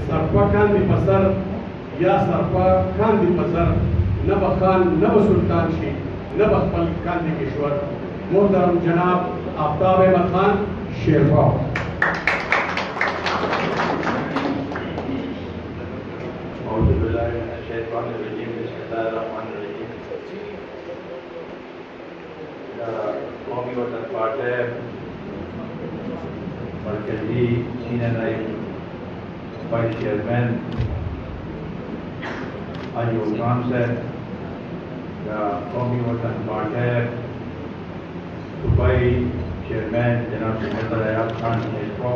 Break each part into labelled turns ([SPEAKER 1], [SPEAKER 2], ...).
[SPEAKER 1] سرپا کاندی پسر یا سرپا کاندی پسر نبا خان نبا سلطان شی نبا خپل کاندی کشور محترم جناب آفتاب احمد خان شیرپا.
[SPEAKER 2] اعوذ باللہ من الشیطان الرجیم بسم اللہ الرحمن الرحیم. قومی وطن پارٹی مرکزی سینئر نائب وائس چیئرمین حاجی عثمان صاحب یا قومی وطن پارٹی صوبائی چیئرمین جناب سید ایاز خان شیرپا،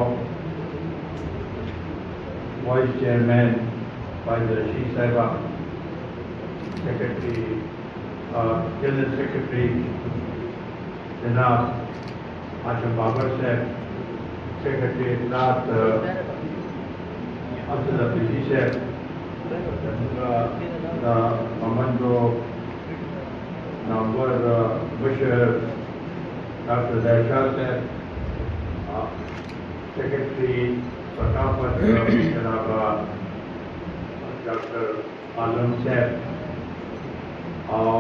[SPEAKER 2] وائس چیئرمین فائز رشید صاحبہ، سیکرٹری جنرل سیکرٹری جناب ہاشم بابر صاحب، سیکرٹری اطلاعات افضل حفیظی صاحب، ممندو نامور بشر ڈاکٹر زید شاہ صاحب، سیکرٹری ثقافت جناب ڈاکٹر عالم صاحب، اور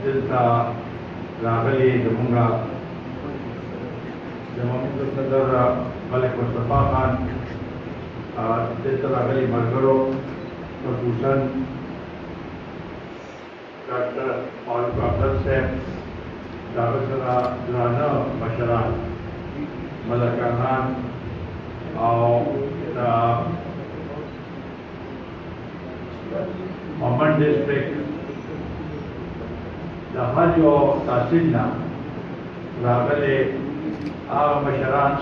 [SPEAKER 2] دلتا راغلی زمونگا جمهوریت صدر ملک مصطفیٰ خان، دلتا راغلی ملگرو، خصوصاً ڈاکٹر فاروق افضل صاحب، دعوت رانا مشران ملکانان، اور محمد ڈسٹرکٹ دا حج و تحصیلنا راغلے آغا مشران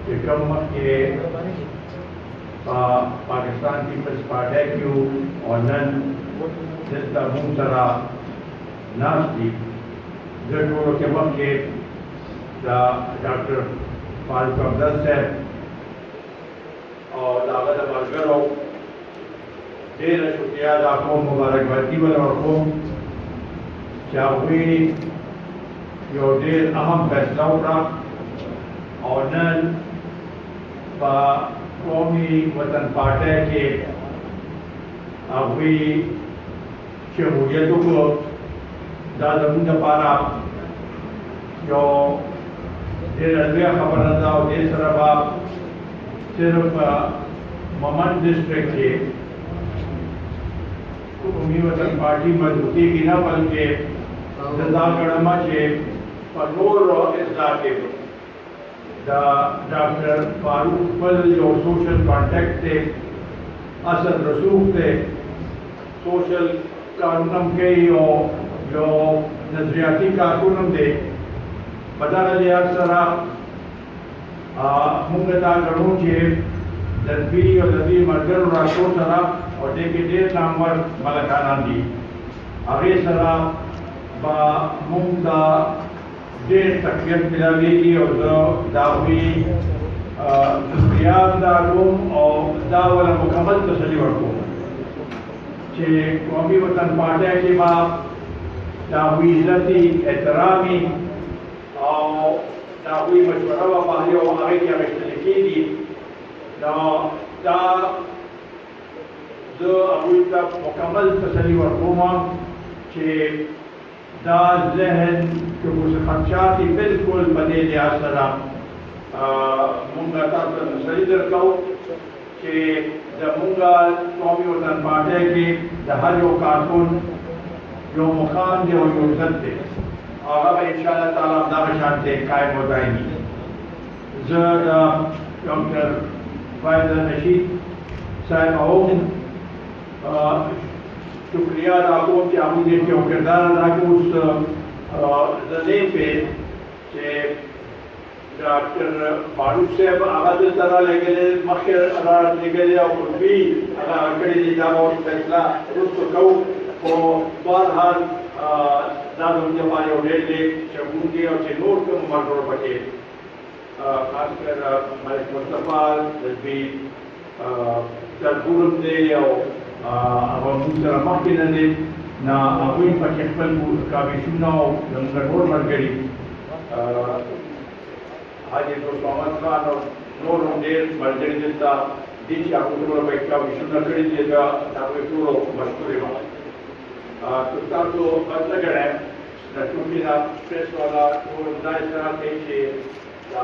[SPEAKER 2] کہ کم کے پاکستان پیپلز پارٹی کیو اور نن دلتا مون سرا ناس دی جڑوڑو کے وقت کے دا ڈاکٹر فاروق افضل صاحب اور داغت مرگرو دیر شکریہ دا قوم مبارکبادی والا اور قوم چاہوئی یو دیر اہم فیصلہ اٹھا اور نن با قومی وطن پارٹی کے آگوئی شمولیتوں کو دادمون دا پارا یو دیر ادویہ خبر رضا و دیر سربا صرف ممن ڈسٹرکٹ کے قومی وطن پارٹی مضبوطی کی نہ بلکہ رضا گڑما کے پنور اور اصلاح کے دا ڈاکٹر فاروق فضل جو سوشل کانٹیکٹ تھے، اثر رسوخ تھے، سوشل کارکنم کے جو نظریاتی کارکنم تھے، پتہ رہے اکثرا مونگتا گڑوں کے دنبی اور دبی مرگر راکو سرا اور دیکھے دیر نامور ملکانان دی آگے سرا با مونگتا دیر تقویت ملاوی گی اور داوی نظریات داروم اور داولا مکمل تسلی ورکو چھے قومی وطن پارٹی کے بعد داوی عزتی احترامی اور داوی مشورہ و باہی و آگے کی مشترکی دی دا ابوی تک مکمل تسلی ورکوما چھے دا ذہن کہ اس خدشاتی بالکل بدے لحاظ سرا مونگا تاثر نسلی درکاو کہ دا مونگا قومی وطن پارٹی کی دا ہر یو کارکن جو مقام دے و جو عزت دے آغا با انشاءاللہ تعالیٰ دا بشانتے قائم ہو جائیں گی. زر ڈاکٹر فائز رشید صاحب آؤں شکریہ راکوں کہ آپ نے دیکھے کردار ادا کہ اس زدے پہ کہ ڈاکٹر فاروق صاحب آغاز طرح لے گئے مخیر ارارت لے گئے اور بھی کڑی دی جاگا اور فیصلہ رسو کو بارحال دادم جمعی اور ڈیل لے شکون کے اور نور کے ممرور بکے خاص کر ملک مصطفیٰ جذبی تربورم دے اور اب موسیقى مخکې نه دی نه هغوی پکې خپل کامیشونه او زموږ ټول ملګري حاجي دوست محمد خان او نور هم ډېر ملګري دلته dici appunto perché sono accreditato da questo mascolino. Soltanto aggiungere la tumina spesso alla comunità che la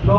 [SPEAKER 2] 100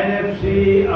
[SPEAKER 2] NFC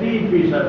[SPEAKER 2] 3%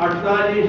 [SPEAKER 2] 48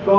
[SPEAKER 2] 100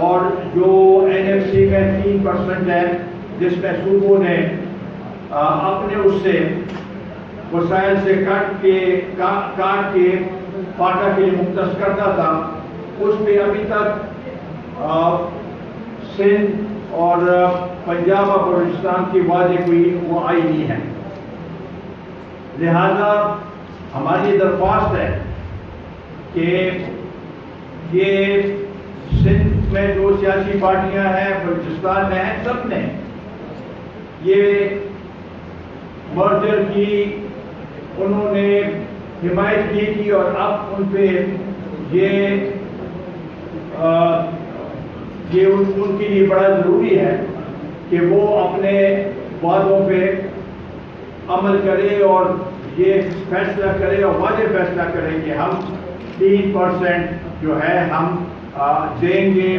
[SPEAKER 2] اور جو NFC میں 3% ہے جس میں صوبوں نے اپنے اس سے وسائل سے کاٹ کے فاٹا کے لیے مختص کرتا تھا، اس پہ ابھی تک سندھ اور پنجاب اور بلوچستان کی واضح کوئی وہ آئی نہیں ہے۔ لہذا ہماری درخواست ہے کہ یہ سندھ میں جو سیاسی پارٹیاں ہیں، بلوچستان میں ہیں، سب نے یہ مرجر کی انہوں نے حمایت کی تھی، اور اب ان پہ یہ ان کے لیے بڑا ضروری ہے کہ وہ اپنے وعدوں پہ عمل کرے اور یہ فیصلہ کرے اور واضح فیصلہ کرے کہ ہم 3% جو ہے ہم دیں گے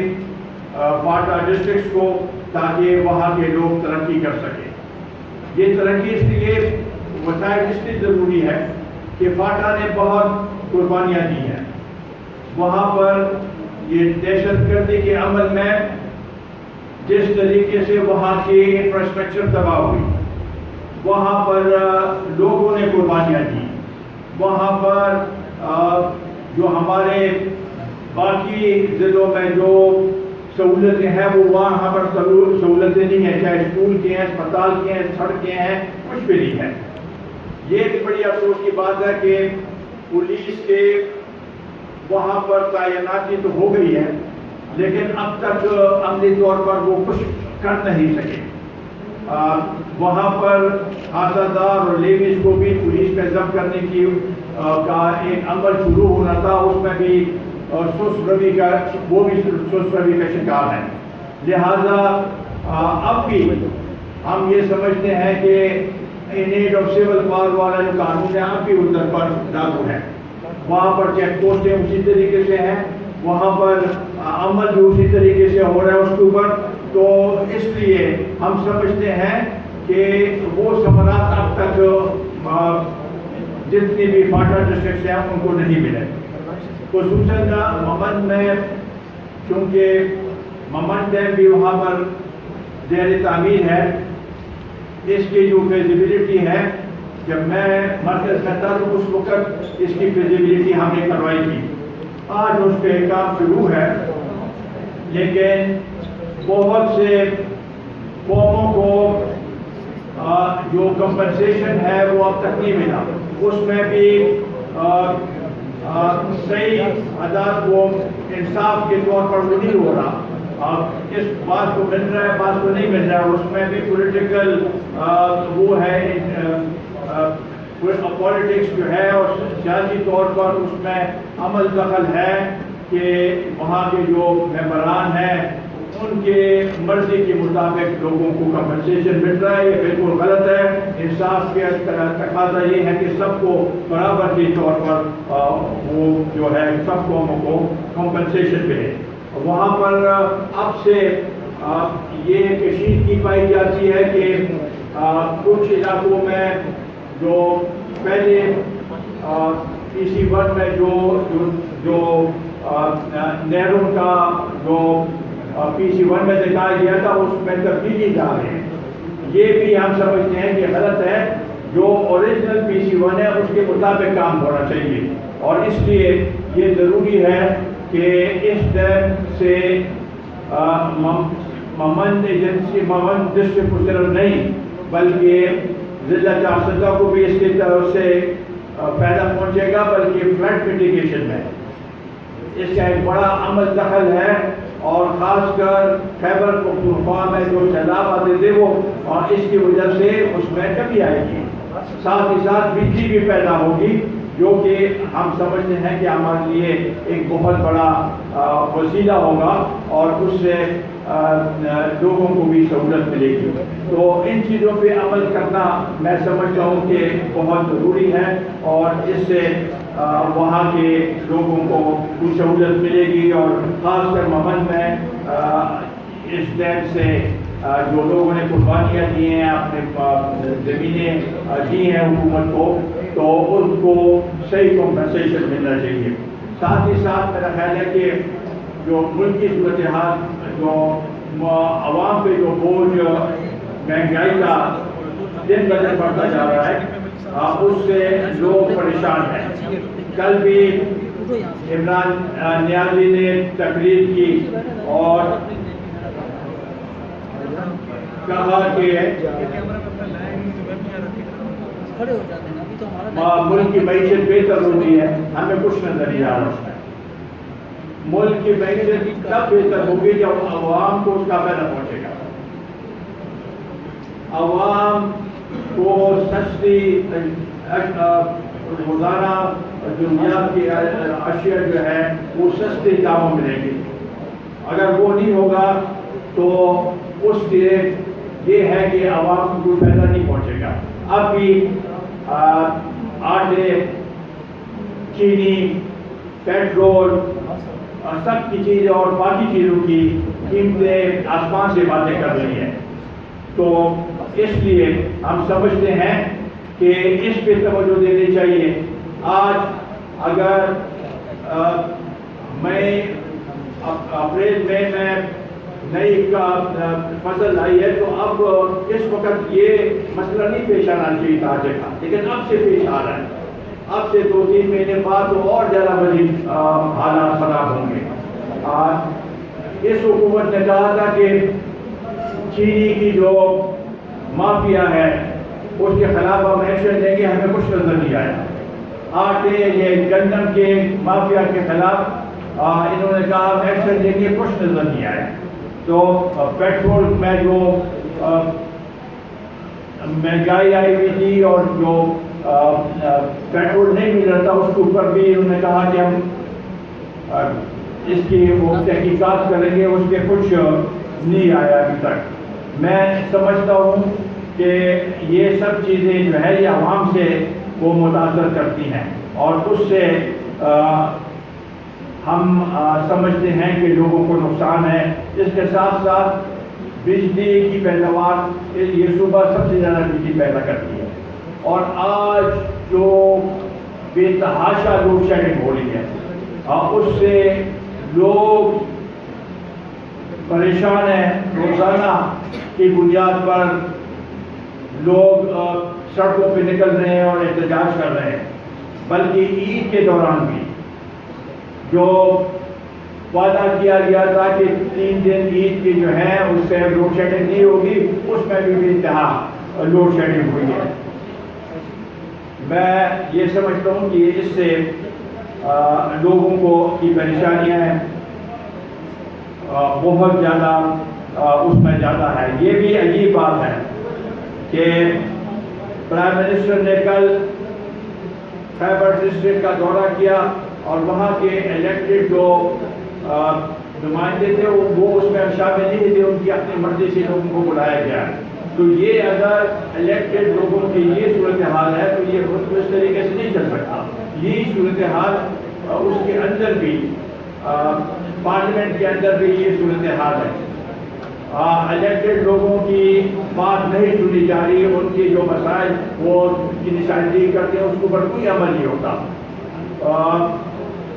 [SPEAKER 2] فاٹا ڈسٹرکٹس کو، تاکہ وہاں کے لوگ ترقی کر سکیں۔ یہ ترقی اس لیے وسائل اس لیے ضروری ہے کہ فاٹا نے بہت قربانیاں دی ہیں۔ وہاں پر یہ دہشت گردی کے عمل میں جس طریقے سے وہاں کی انفراسٹرکچر تباہ ہوئی، وہاں پر لوگوں نے قربانیاں دی، وہاں پر جو ہمارے باقی ضلعوں میں جو سہولتیں ہیں وہ وہاں پر سہولتیں نہیں ہیں، چاہے اسکول کی ہیں، اسپتال کی ہیں، سڑکیں ہیں، کچھ بھی نہیں ہے۔ یہ ایک بڑی افسوس کی بات ہے کہ پولیس کے وہاں پر تعیناتی تو ہو گئی ہے، لیکن اب تک عملی طور پر وہ کچھ کر نہیں سکے۔ وہاں پر حاصلدار اور لیویز کو بھی پولیس پہ ضبط کرنے کی کا ایک عمل شروع ہونا تھا، اس میں بھی سست روی کا شکار ہے۔ لہذا اب بھی ہم یہ سمجھتے ہیں کہ انیٹ آف سول پاور والا جو قانون ہے اب بھی ادھر پر لاگو ہے، وہاں پر چیک پوسٹیں اسی طریقے سے ہیں، وہاں پر عمل بھی اسی طریقے سے ہو رہا ہے اس کے اوپر۔ تو اس لیے ہم سمجھتے ہیں کہ وہ ثمرات اب تک جتنی بھی فاٹا ڈسٹرکٹس ہیں ان کو نہیں ملے۔ خصوصاً ممن میں، چونکہ ممن ڈیم بھی وہاں پر زیر تعمیر ہے، اس کی جو فیزیبلٹی ہے، جب میں مرکز میں تھا تو اس وقت اس کی فیزیبلٹی ہم نے کروائی تھی۔ آج اس پہ کام شروع ہے، لیکن بہت سے قوموں کو جو کمپنسیشن ہے وہ اب تک نہیں ملا، اس میں بھی صحیح اعداد کو انصاف کے طور پر وہ نہیں ہو رہا، اس بات کو مل رہا ہے، بات کو نہیں مل رہا ہے، اس میں بھی پولیٹیکل وہ ہے، پالیٹکس جو ہے اور سیاسی طور پر اس میں عمل دخل ہے کہ وہاں کے جو ممبران ہیں ان کے مرضی کے مطابق لوگوں کو کمپنسیشن مل رہا ہے۔ یہ بالکل غلط ہے۔ انصاف کے تقاضا یہ ہے کہ سب کو برابر کے طور پر وہ جو ہے سب قوموں کو کمپنسیشن ملے۔ وہاں پر اب سے یہ کشیدگی پائی جاتی ہے کہ کچھ علاقوں میں جو پہلے PC1 میں جو نہروں کا جو PC1 میں دکھایا گیا تھا اس میں تبدیلی جا رہے ہیں، یہ بھی ہم سمجھتے ہیں کہ غلط ہے۔ جو اوریجنل PC1 ہے اس کے مطابق کام ہونا چاہیے، اور اس لیے یہ ضروری ہے کہ اس ڈیم سے ممن ڈسٹرکٹ کو صرف نہیں بلکہ ضلع چارسدہ کو بھی اس کی طرف سے فائدہ پہنچے گا، بلکہ فلڈ میٹیگیشن میں اس کا ایک بڑا عمل دخل ہے، اور خاص کر خیبر پختونخوا میں جو سیلاب آتے تھے وہ، اور اس کی وجہ سے اس میں کمی آئے گی، ساتھ ہی ساتھ بجلی بھی پیدا ہوگی، جو کہ ہم سمجھتے ہیں کہ ہمارے لیے ایک بہت بڑا وسیلہ ہوگا، اور اس سے لوگوں کو بھی سہولت ملے گی۔ تو ان چیزوں پہ عمل کرنا میں سمجھتا ہوں کہ بہت ضروری ہے، اور اس سے وہاں کے لوگوں کو کچھ سہولت ملے گی، اور خاص کر ممن میں اس ڈیم سے جو لوگوں نے قربانیاں دی ہیں، اپنے زمینیں دی ہیں حکومت کو، تو ان کو صحیح کمپنسیشن ملنا چاہیے۔ ساتھ ہی ساتھ میرا خیال ہے کہ جو ملک کی صورتحال، جو عوام پہ جو بوجھ مہنگائی کا دن بدن بڑھتا جا رہا ہے، اس سے لوگ پریشان ہیں۔ کل بھی عمران نیازی نے تقریر کی اور کہا کہ ملک کی معیشت بہتر ہوتی ہے، ہمیں کچھ نظر نہیں آ رہا۔ ملک کی معیشت تب بہتر ہوگی جب عوام کو اس کا فائدہ پہنچے گا۔ عوام کو سستی روزانہ دنیا کی اشیاء جو ہے وہ سستے داموں ملیں گی۔ اگر وہ نہیں ہوگا تو اس سے یہ ہے کہ عوام کو کوئی فائدہ نہیں پہنچے گا۔ اب بھی آٹے، چینی، پیٹرول، سب کی چیزیں اور باقی چیزوں کی قیمتیں آسمان سے باتیں کر رہی ہیں، تو اس لیے ہم سمجھتے ہیں کہ اس پہ توجہ دینی چاہیے۔ آج اگر میں اپریل میں نئی فصل آئی ہے تو اب اس وقت یہ مسئلہ نہیں پیش آنا چاہیے تھا آج کا، لیکن اب سے پیش آ رہا ہے۔ اب سے 2-3 مہینے بعد تو اور زیادہ مزید حالات خراب ہوں گے۔ اس حکومت نے کہا تھا کہ چینی کی جو مافیا ہے اس کے خلاف ہم ایکشن لیں گے، ہمیں کچھ نظر نہیں آیا۔ آٹے یہ گندم کے مافیا کے خلاف انہوں نے کہا ہم ایکشن لیں گے، کچھ نظر نہیں آیا۔ تو پیٹرول میں جو مہنگائی آئی ہوئی تھی اور جو پیٹرول نہیں مل رہا تھا اس کے اوپر بھی انہوں نے کہا کہ ہم اس کی وہ تحقیقات کریں گے، اس کے کچھ نہیں آیا ابھی تک۔ میں سمجھتا ہوں کہ یہ سب چیزیں جو ہے یہ عوام سے وہ متاثر کرتی ہیں اور اس سے ہم سمجھتے ہیں کہ لوگوں کو نقصان ہے۔ اس کے ساتھ ساتھ بجلی کی پیداوار، یہ صوبہ سب سے زیادہ بجلی پیدا کرتی ہے اور آج جو بے تحاشا لوڈ شیڈنگ ہو رہی ہے اس سے لوگ پریشان ہیں۔ روزانہ کی بنیاد پر لوگ سڑکوں پہ نکل رہے ہیں اور احتجاج کر رہے ہیں، بلکہ عید کے دوران بھی جو وعدہ کیا گیا تھا کہ 3 دن عید کی جو ہے اس سے لوڈ شیڈنگ نہیں ہوگی، اس میں بھی انتہا لوڈ شیڈنگ ہوئی ہے۔ میں یہ سمجھتا ہوں کہ اس سے لوگوں کو کی پریشانیاں ہیں بہت زیادہ اس میں زیادہ ہے۔ یہ بھی عجیب بات ہے کہ پرائم منسٹر نے کل خیبر ڈسٹرکٹ کا دورہ کیا اور وہاں کے الیکٹڈ جو نمائندے تھے وہ اس میں شامل نہیں تھے، ان کی اپنی مرضی سے لوگوں کو بلایا گیا۔ تو یہ اگر الیکٹڈ لوگوں کی یہ صورتحال ہے تو یہ اس طریقے سے نہیں چل سکتا۔ یہی صورتحال اس کے اندر بھی پارلیمنٹ کے اندر بھی یہ صورتحال ہے۔ الیکٹڈ لوگوں کی بات نہیں سنی جا رہی، ان کی جو مسائل وہ کی نشاندہی کرتے ہیں اس کے اوپر کوئی عمل نہیں ہوتا۔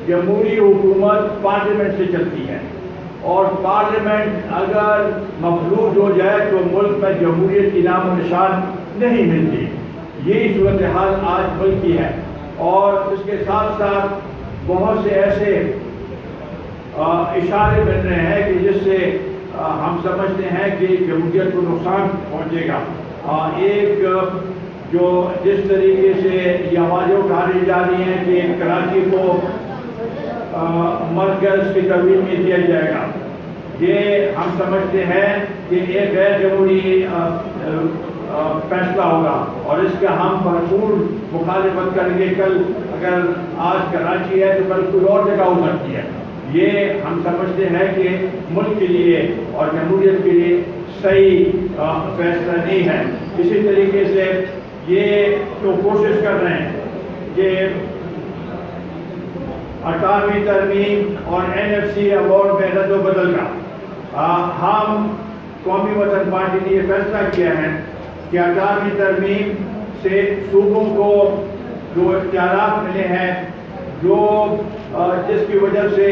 [SPEAKER 2] جمہوری حکومت پارلیمنٹ سے چلتی ہے اور پارلیمنٹ اگر مفلوج ہو جائے تو ملک میں جمہوریت کی نام و نشان نہیں ملتی۔ یہی صورتحال آج ملک کی ہے اور اس کے ساتھ ساتھ بہت سے ایسے اشارے مل رہے ہیں کہ جس سے ہم سمجھتے ہیں کہ جمہوریت کو نقصان پہنچے گا۔ ایک جو جس طریقے سے یہ آوازیں اٹھائی جا رہی ہیں کہ کراچی کو مرکز کی ترمیم میں دیا جائے گا، یہ ہم سمجھتے ہیں کہ ایک غیر جمہوری فیصلہ ہوگا اور اس کا ہم بھرپور مخالفت کریں گے۔ کل اگر آج کراچی ہے تو کل کوئی اور جگہ ہو سکتی ہے۔ یہ ہم سمجھتے ہیں کہ ملک کے لیے اور جمہوریت کے لیے صحیح فیصلہ نہیں ہے۔ اسی طریقے سے یہ تو کوشش کر رہے ہیں کہ 18ویں ترمیم اور NFC ایوارڈ میں رد و بدل کا ہم قومی وطن پارٹی نے یہ فیصلہ کیا ہے کہ 18ویں ترمیم سے صوبوں کو جو اختیارات ملے ہیں، جو جس کی وجہ سے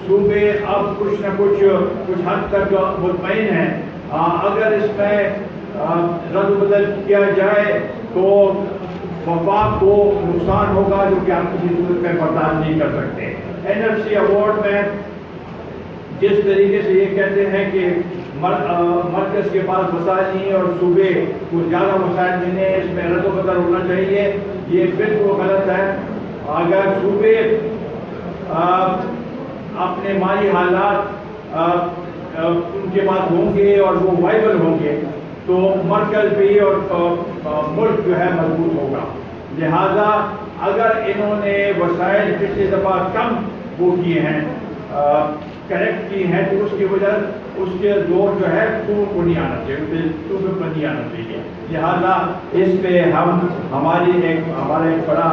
[SPEAKER 2] صوبے اب کچھ نہ کچھ حد تک مطمئن ہیں. اگر اس میں رد و بدل کیا جائے تو وفاق کو نقصان ہوگا جو کہ ہم کسی صورت میں برداشت نہیں کر سکتے. NFC ایوارڈ میں جس طریقے سے یہ کہتے ہیں کہ مرکز کے پاس وسائل نہیں اور صوبے کو زیادہ وسائل ملے, اس میں رد و بدل ہونا چاہیے, یہ بالکل غلط ہے. اگر صوبے اپنے مالی حالات ان کے پاس ہوں گے اور وہ وائبل ہوں گے تو مرکز بھی اور ملک جو ہے مضبوط ہوگا. لہذا اگر انہوں نے وسائل پچھلی دفعہ کم وہ کیے ہیں, کریکٹ کی ہیں, تو اس کی وجہ اس کے زور جو ہے کو نہیں آنا چاہیے, صوبے پر نہیں آنا چاہیے. لہذا اس پہ ہمارا ایک بڑا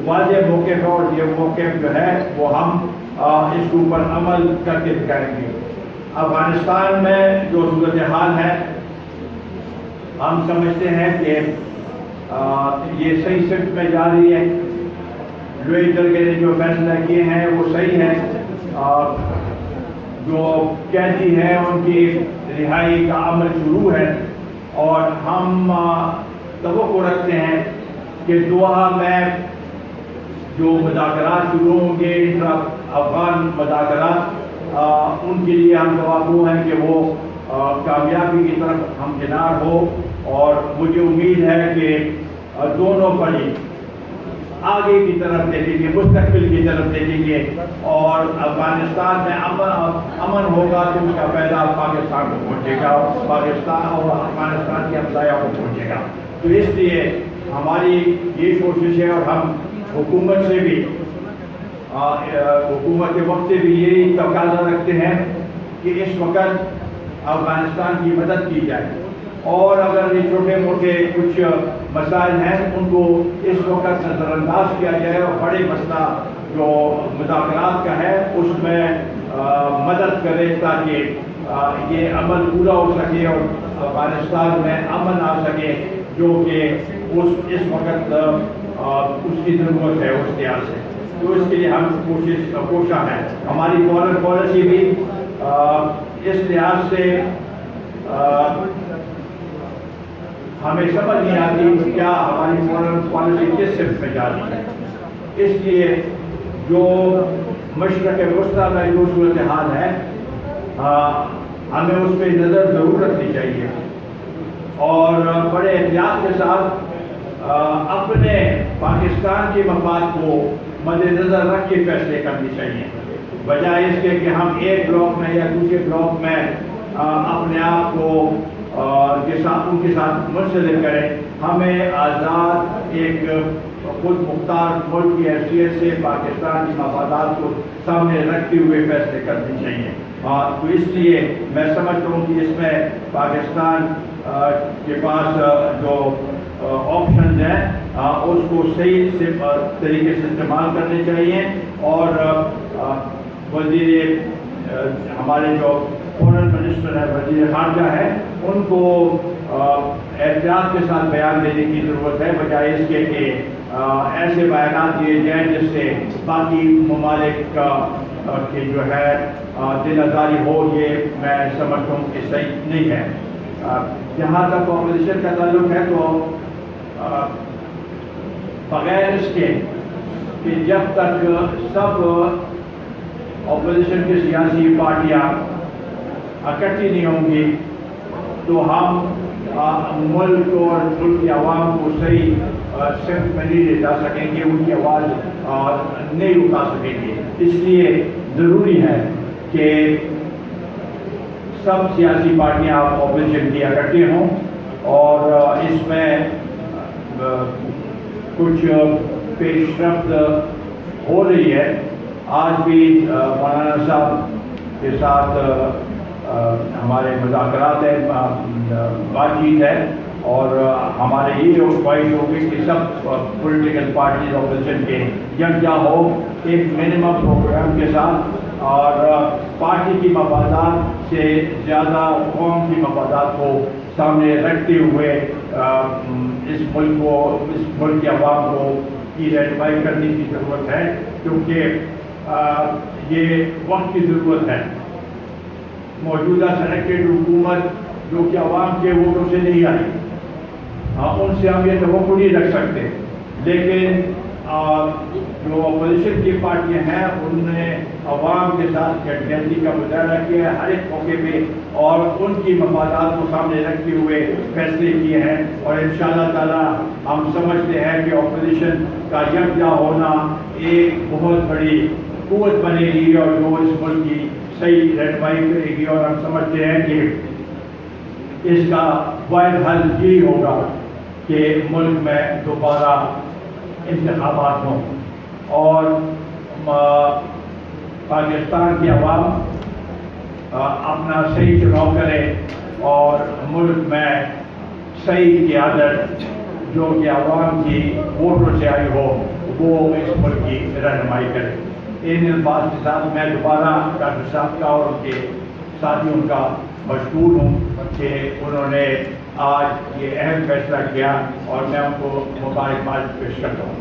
[SPEAKER 2] واضح موقف ہے, اور یہ موقف جو ہے وہ ہم اس کے اوپر عمل کر کے دکھائیں گے. افغانستان میں جو صورتحال ہے ہم سمجھتے ہیں کہ یہ صحیح سمت میں جا رہی ہے. لوئی درگاہ نے جو فیصلہ کیے ہیں وہ صحیح ہے. جو قیدی ہیں ان کی رہائی کا عمل شروع ہے, اور ہم توقع رکھتے ہیں کہ دوحہ میں جو مذاکرات شروع ہوں گے, انٹرا افغان مذاکرات, ان کے لیے ہم توقع ہیں کہ وہ کامیابی کی طرف ہمکنار ہو. اور مجھے امید ہے کہ دونوں پڑی آگے کی طرف دیکھیں گے, مستقبل کی طرف دیکھیں گے, اور افغانستان میں امن ہوگا تو اس کا فائدہ پاکستان کو پہنچے گا, پاکستان اور افغانستان کے ہمسایہ کو پہنچے گا. تو اس لیے ہماری یہ کوشش ہے, اور ہم حکومت سے بھی حکومت کے وقت سے بھی یہی تقاضا رکھتے ہیں کہ اس وقت افغانستان کی مدد کی جائے, اور اگر یہ چھوٹے موٹے کچھ مسائل ہیں ان کو اس وقت نظر انداز کیا جائے, اور بڑے مسئلہ جو مذاکرات کا ہے اس میں مدد کرے تاکہ یہ عمل پورا ہو سکے اور افغانستان میں امن آ سکے, جو کہ اس وقت اس کی ضرورت ہے اس لحاظ سے. تو اس کے لیے ہم کوشاں ہیں. ہماری فورن پالیسی بھی اس لحاظ سے ہمیں سمجھ نہیں آتی کیا ہماری فورن پالیسی کس سمت میں جا رہی ہے. اس لیے جو مشرق وسطیٰ میں جو صورتحال ہے ہمیں اس پہ نظر ضرور رکھنی چاہیے, اور بڑے احتیاط کے ساتھ اپنے پاکستان کے مفاد کو مد نظر رکھ کے فیصلے کرنے چاہیے, بجائے اس کے کہ ہم ایک بلاک میں یا دوسرے بلاک میں اپنے آپ کو ان کے ساتھ منسلک کریں. ہمیں آزاد ایک خود مختار ملک کی حیثیت سے پاکستان کی مفادات کو سامنے رکھتے ہوئے فیصلے کرنے چاہیے. تو اس لیے میں سمجھتا ہوں کہ اس میں پاکستان کے پاس جو آپشنز ہیں اس کو صحیح طریقے سے استعمال کرنے چاہیے, اور وزیر ہمارے جو فورن منسٹر ہے, وزیر خارجہ ہے, ان کو احتیاط کے ساتھ بیان دینے کی ضرورت ہے, بجائے اس کے کہ ایسے بیانات دیے جائیں جس سے باقی ممالک کی جو ہے دل آزاری ہو. یہ میں سمجھتا ہوں کہ صحیح نہیں ہے. جہاں تک اپوزیشن کا تعلق ہے تو بغیر اس کے کہ جب تک سب اپوزیشن کی سیاسی پارٹیاں اکٹھی نہیں ہوں گی تو ہم ملک اور ملک کی عوام کو صحیح سمت میں نہیں لے جا سکیں گے, ان کی آواز نہیں اٹھا سکیں گے. اس لیے ضروری ہے کہ سب سیاسی پارٹیاں اپوزیشن کی اکٹھی ہوں, اور اس میں کچھ پیش رفت ہو رہی ہے. آج بھی مولانا صاحب کے ساتھ ہمارے مذاکرات ہیں, بات چیت ہے, اور ہمارے یہ خواہش ہوگی کہ سب پولیٹیکل پارٹیز اپوزیشن کے یکجا ہو ایک منیمم پروگرام کے ساتھ, اور پارٹی کی مفادات سے زیادہ قوم کی مفادات کو سامنے رکھتے ہوئے اس ملک کی عوام کو کی رہنمائی کرنے کی ضرورت ہے, کیونکہ یہ وقت کی ضرورت ہے. موجودہ سلیکٹڈ حکومت جو کہ عوام کے ووٹوں سے نہیں آئی، ان سے ہم یہ توقع نہیں رکھ سکتے، لیکن جو اپوزیشن کی پارٹیاں ہیں انہوں نے عوام کے ساتھ یکجہتی کا مظاہرہ کیا ہے ہر ایک موقع پہ، اور ان کی مفادات کو سامنے رکھتے ہوئے فیصلے کیے ہیں. اور انشاءاللہ تعالی ہم سمجھتے ہیں کہ اپوزیشن کا یکجا ہونا ایک بہت بڑی قوت بنے گی اور جو اس ملک کی صحیح رہنمائی کرے گی. اور ہم سمجھتے ہیں کہ اس کا واحد حل یہی ہوگا کہ ملک میں دوبارہ انتخابات ہوں اور پاکستان کی عوام اپنا صحیح چناؤ کرے اور ملک میں صحیح قیادت جو کہ عوام کی ووٹوں سے آئی ہو وہ اس ملک کی رہنمائی کرے. ان الفاظ کے ساتھ میں دوبارہ ڈاکٹر صاحب کا اور ان کے ساتھیوں کا مشکور ہوں کہ انہوں نے آج یہ اہم فیصلہ کیا اور میں ان کو مبارکباد پیش کرتا ہوں.